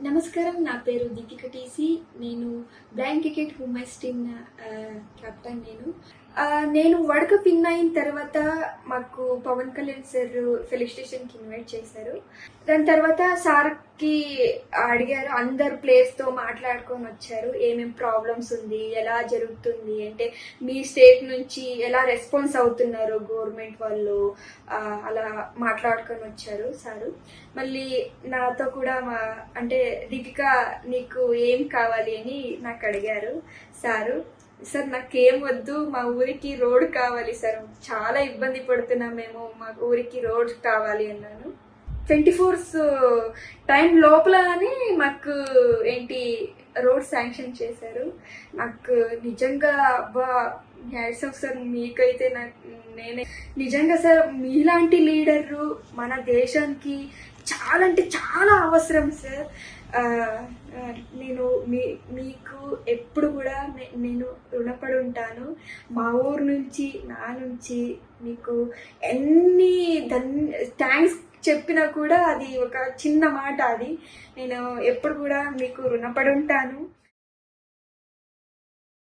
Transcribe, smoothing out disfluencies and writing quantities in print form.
నమస్కారం. నా పేరు దీపిక టీసీ. నేను blind cricket women's team captain. నేను వరల్డ్ కప్ విన్ అయిన తర్వాత మాకు పవన్ కళ్యాణ్ సార్ ఫెలిసిటేషన్కి ఇన్వైట్ చేశారు. దాని తర్వాత సార్కి అడిగారు, అందరు ప్లేయర్స్తో మాట్లాడుకొని వచ్చారు. ఏమేం ప్రాబ్లమ్స్ ఉంది, ఎలా జరుగుతుంది అంటే మీ స్టేట్ నుంచి ఎలా రెస్పాన్స్ అవుతున్నారు గవర్నమెంట్ వాళ్ళు, అలా మాట్లాడుకొని వచ్చారు సారు. మళ్ళీ నాతో కూడా అంటే దీపిక నీకు ఏం కావాలి అని నాకు అడిగారు సారు. సార్ నాకేం వద్దు, మా ఊరికి రోడ్ కావాలి సార్, చాలా ఇబ్బంది పడుతున్నాం మేము, మా ఊరికి రోడ్ కావాలి అన్నాను. 24 టైం లోపలనే మాకు రోడ్ శాంక్షన్ చేశారు. నాకు నిజంగా అబ్బా హ్యాట్స్ ఆఫ్ సార్, మీకైతే నేనే నిజంగా సార్, మీలాంటి లీడరు మన దేశానికి చాలా అంటే చాలా అవసరం సార్. నేను మీకు ఎప్పుడు కూడా నేను రుణపడి ఉంటాను. మా ఊరు నుంచి, నా నుంచి మీకు ఎన్ని థ్యాంక్స్ చెప్పినా కూడా అది ఒక చిన్న మాట. అది నేను ఎప్పుడు కూడా మీకు రుణపడి ఉంటాను.